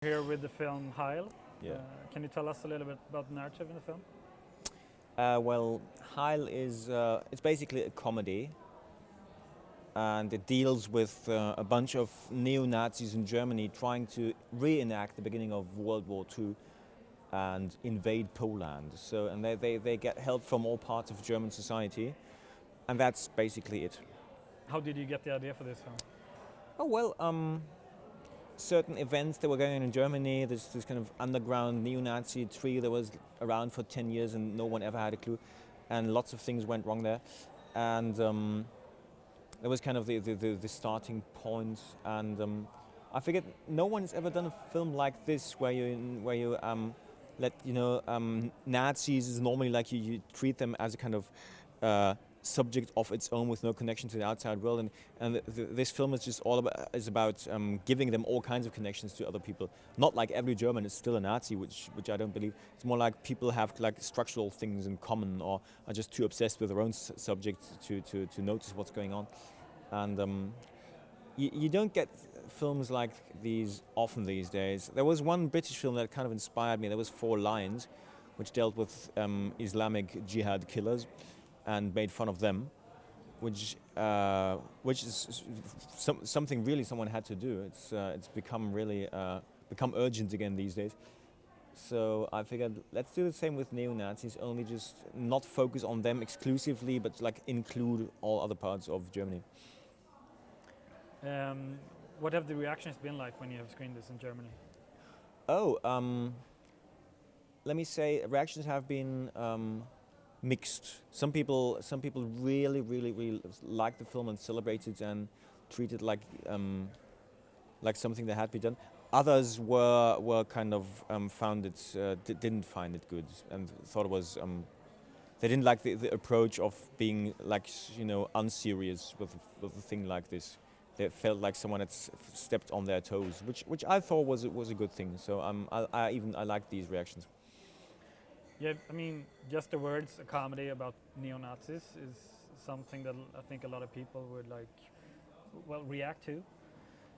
Here with the film Heil. Yeah. Can you tell us a little bit about the narrative in the film? Well, Heil is it's basically a comedy, and it deals with a bunch of neo-Nazis in Germany trying to reenact the beginning of World War II and invade Poland. So, and they get help from all parts of German society, and that's basically it. How did you get the idea for this film? Oh well, certain events that were going on in Germany. This kind of underground neo-Nazi tree that was around for 10 years and no one ever had a clue, and lots of things went wrong there, and that was kind of the starting point. And I figured no one's ever done a film like this where you let Nazis is normally like you treat them as a kind of subject of its own with no connection to the outside world, and this film is just about giving them all kinds of connections to other people. Not like every German is still a Nazi, which I don't believe. It's more like people have like structural things in common, or are just too obsessed with their own subject to notice what's going on. And you don't get films like these often these days. There was one British film that kind of inspired me. There was Four Lions, which dealt with Islamic jihad killers and made fun of them, which is something really someone had to do. It's become really become urgent again these days. So I figured let's do the same with neo-Nazis, only just not focus on them exclusively, but like include all other parts of Germany. What have the reactions been like when you have screened this in Germany? Oh, let me say reactions have been mixed. Some people really liked the film and celebrated and treated like something that had been done. Others were kind of found it didn't find it good and thought it was they didn't like the approach of being like unserious with a thing like this. They felt like someone had stepped on their toes, which I thought was a good thing. So I like these reactions. Yeah, I mean, just the words "a comedy about neo-Nazis" is something that I think a lot of people would react to.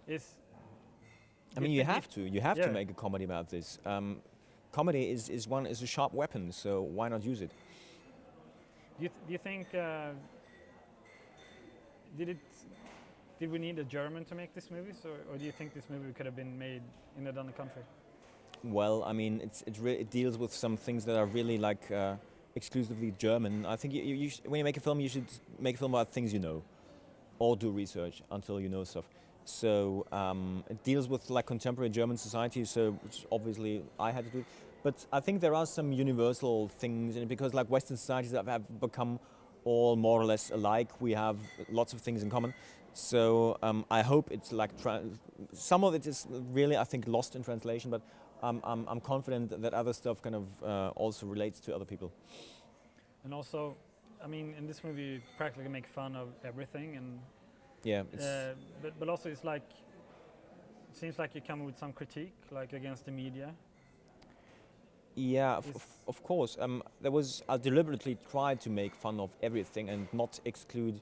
Is I mean, you have Yeah. to make a comedy about this. Comedy is a sharp weapon, so why not use it? Do you think did we need a German to make this movie, or do you think this movie could have been made in another country? Well, I mean, it deals with some things that are really like exclusively German. I think when you make a film, you should make a film about things you know, or do research until you know stuff. So it deals with like contemporary German society, so which obviously I had to do. But I think there are some universal things in it because like Western societies have become all more or less alike. We have lots of things in common. So I hope it's like some of it is really I think lost in translation, but I'm confident that other stuff kind of also relates to other people. And also, I mean, in this movie, you practically make fun of everything, and Yeah, but also it seems like you come with some critique, like against the media. yeah, of course. I deliberately tried to make fun of everything and not exclude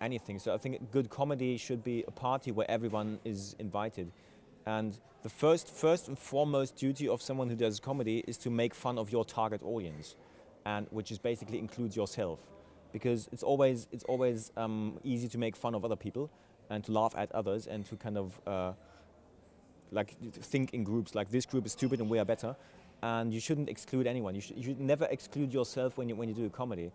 anything. So I think good comedy should be a party where everyone is invited. And the first and foremost duty of someone who does comedy is to make fun of your target audience, and which is basically includes yourself, because it's always easy to make fun of other people and to laugh at others and to kind of like think in groups like this group is stupid and we are better, and you shouldn't exclude anyone. You should never exclude yourself when you do comedy.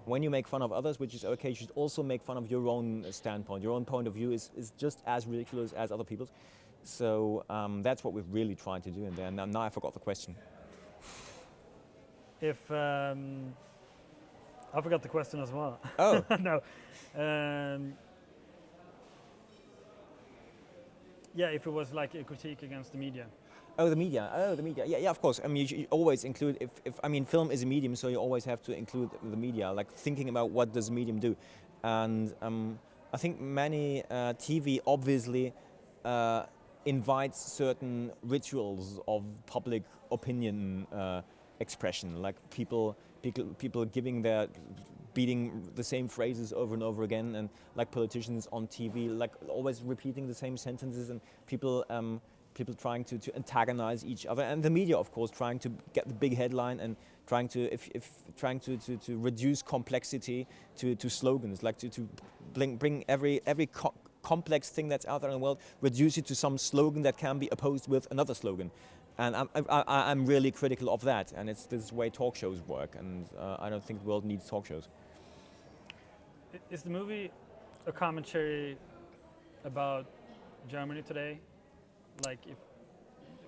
When you make fun of others, which is okay, you should also make fun of your own standpoint. Your own point of view is just as ridiculous as other people's. So that's what we've really tried to do in there. Now I forgot the question. If I forgot the question as well. Oh, No. Um, yeah, if it was like a critique against the media. oh, the media. Oh, the media. Yeah, of course. I mean, you always include. If I mean, film is a medium, so you always have to include the media. Like thinking about what does the medium do, and I think many TV obviously invites certain rituals of public opinion expression, like people giving their beating the same phrases over and over again, and like politicians on TV, like always repeating the same sentences, and people people trying to antagonize each other, and the media, of course, trying to get the big headline and trying to trying to reduce complexity to slogans, like to bring every complex thing that's out there in the world, reduce it to some slogan that can be opposed with another slogan. And I'm really critical of that, and it's this way talk shows work, and I don't think the world needs talk shows. Is the movie a commentary about Germany today? Like if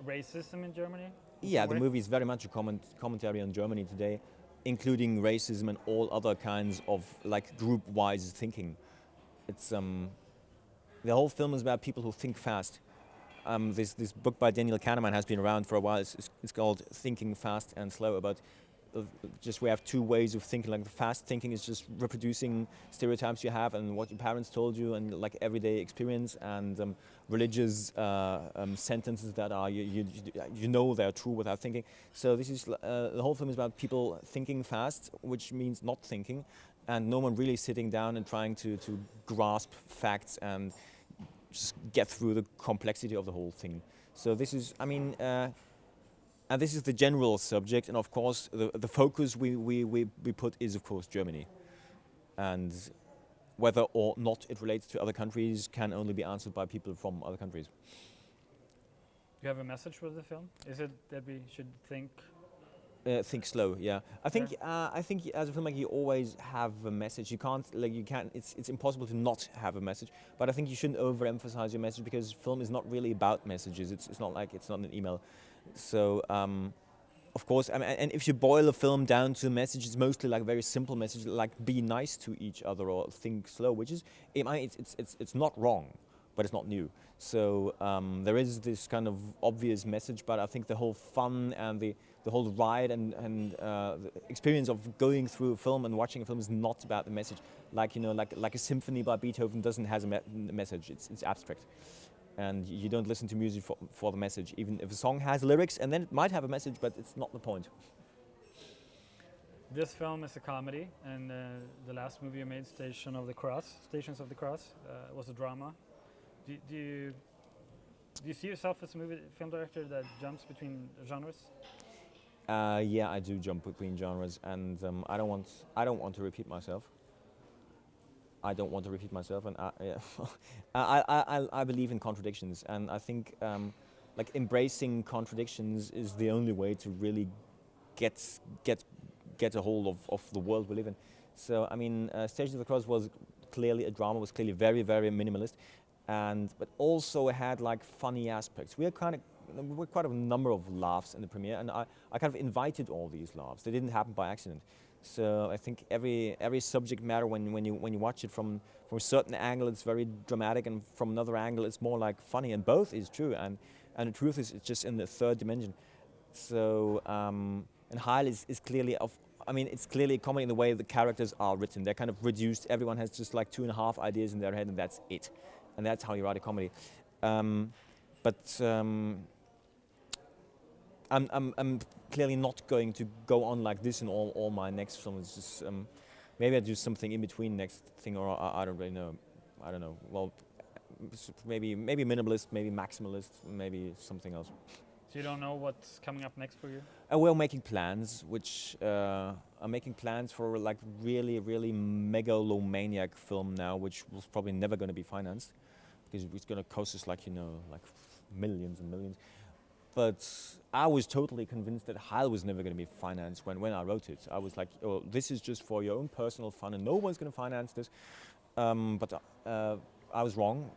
racism in Germany? Yeah, the movie is very much a commentary on Germany today, including racism and all other kinds of like group-wise thinking. It's the whole film is about people who think fast. This book by Daniel Kahneman has been around for a while. It's called Thinking Fast and Slow. About just we have two ways of thinking. Like the fast thinking is just reproducing stereotypes you have and what your parents told you, and like everyday experience and religious sentences that are you know they're true without thinking. So this is the whole film is about people thinking fast, which means not thinking, and no one really sitting down and trying to grasp facts and just get through the complexity of the whole thing. So this is, I mean. And this is the general subject, and of course the focus we put is of course Germany, and whether or not it relates to other countries can only be answered by people from other countries. Do you have a message for the film? Is it that we should think Slow, yeah. I think as a filmmaker you always have a message. You can't. It's impossible to not have a message. But I think you shouldn't overemphasize your message, because film is not really about messages. It's not like it's not an email. So of course, I mean, and if you boil a film down to a message, it's mostly like a very simple message, like be nice to each other or think slow, which is it's not wrong, but it's not new. So there is this kind of obvious message, but I think the whole fun and the whole ride and the experience of going through a film and watching a film is not about the message. Like like a symphony by Beethoven doesn't have a message. It's abstract, and you don't listen to music for the message, even if a song has lyrics, and then it might have a message, but it's not the point. This film is a comedy, and the last movie you made, Stations of the Cross, was a drama. Do you see yourself as a film director that jumps between genres? Yeah, I do jump between genres, and I don't want to repeat myself. And I believe in contradictions, and I think like embracing contradictions is the only way to really get a hold of the world we live in. So I mean, Stations of the Cross was clearly a drama, was clearly very, very minimalist, but also had like funny aspects. We had quite a number of laughs in the premiere, and I kind of invited all these laughs. They didn't happen by accident. So I think every subject matter, when you watch it from a certain angle, it's very dramatic, and from another angle, it's more like funny. And both is true, and the truth is it's just in the third dimension. So and Heil is clearly it's clearly a comedy in the way the characters are written. They're kind of reduced. Everyone has just like 2.5 ideas in their head, and that's it. And that's how you write a comedy. I'm clearly not going to go on like this in all my next films. Just, maybe I do something in between next thing, or I don't really know. I don't know. Well, maybe minimalist, maybe maximalist, maybe something else. So you don't know what's coming up next for you? We're making plans, I'm making plans for like really, really megalomaniac film now, which was probably never going to be financed, because it's going to cost us like millions and millions. But I was totally convinced that Heil was never going to be financed when I wrote it. I was like, oh, this is just for your own personal fun, and no one's going to finance this. But I was wrong.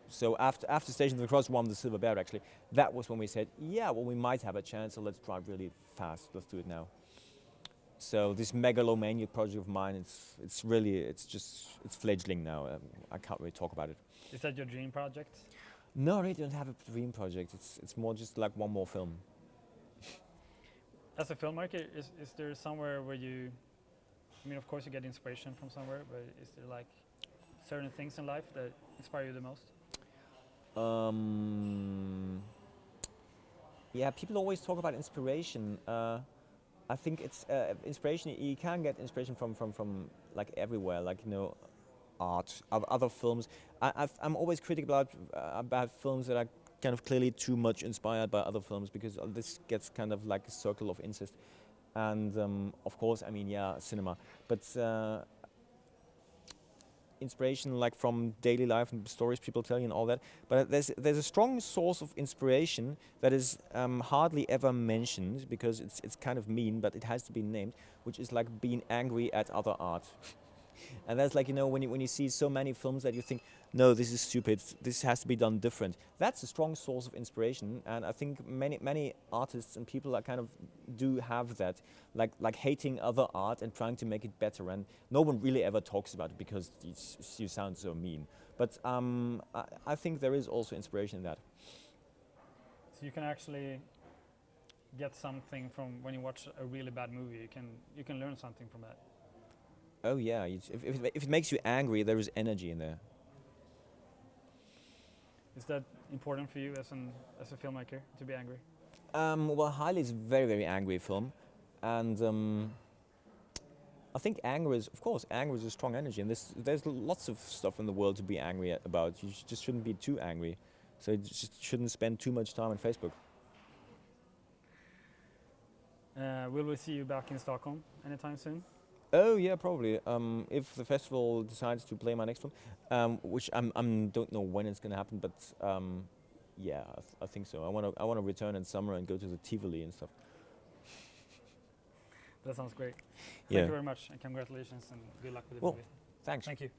So after Stations of the Cross won the Silver Bear, actually, that was when we said, yeah, well, we might have a chance, so let's drive really fast. Let's do it now. So this megalomaniac project of mine, it's fledgling now. I can't really talk about it. Is that your dream project? No, I really don't have a dream project. It's more just like one more film. As a filmmaker, is there somewhere where you, I mean, of course you get inspiration from somewhere, but is there like certain things in life that inspire you the most? Yeah, people always talk about inspiration. I think it's inspiration. You can get inspiration from like everywhere, like art, other films. I'm always critical about films that are kind of clearly too much inspired by other films, because this gets kind of like a circle of incest. And of course, I mean, yeah, cinema, but inspiration like from daily life and stories people tell you and all that. But there's a strong source of inspiration that is hardly ever mentioned, because it's kind of mean, but it has to be named, which is like being angry at other art. And that's like, when you see so many films that you think, no, this is stupid, this has to be done different. That's a strong source of inspiration, and I think many artists and people are kind of do have that, like hating other art and trying to make it better. And no one really ever talks about it because you sound so mean. But I think there is also inspiration in that. So you can actually get something from when you watch a really bad movie. You can learn something from that. Oh yeah, if it makes you angry, there is energy in there. Is that important for you as a filmmaker to be angry? Well, Highly is a very, very angry film, and I think anger is a strong energy, and there's lots of stuff in the world to be angry about. You just shouldn't be too angry, so you just shouldn't spend too much time on Facebook. Will we see you back in Stockholm anytime soon? Oh yeah, probably. If the festival decides to play my next film, which I don't know when it's gonna happen, but yeah, I think so. I wanna return in summer and go to the Tivoli and stuff. That sounds great. Yeah. Thank you very much, and congratulations, and good luck with the Well, movie. thanks. Thank you.